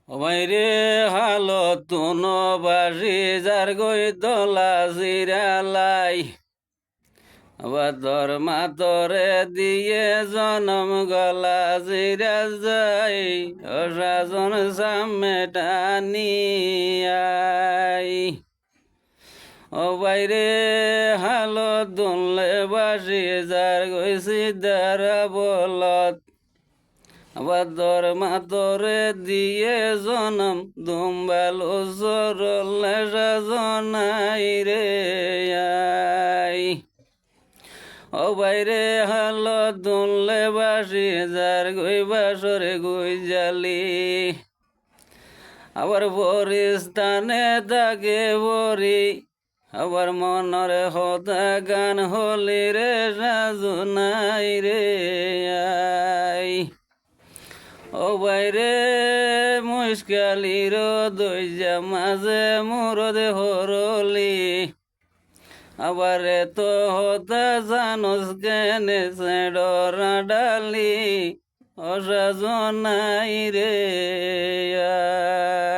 ওমাইরে হালত তুন বাসি যার গই দলা জিরালাই আবার দর মাতরে দিয়ে জনম গলা জিরা যাই অসাজন সামে টানিয়াই ও বাইরে হালত দুনলে বাসি যার গই সিদারা বলত আবার দর মাতরে দিয়ে জনম দুম্বালো সরলে সাজনাই রে আই ও বাইরে হালো দুনলে বাসি যার গই বাসরে গই জালি আবার বরিস্তানে তাকে বরি আবার মনরে হতা গান হলি রে সাজনাই রে আই ও বাইরে মুশকালির দইজা মাঝে মুরদে হরলি আবার তো হতা জানোস কেনে ডরা ডালি অসাজনাই রে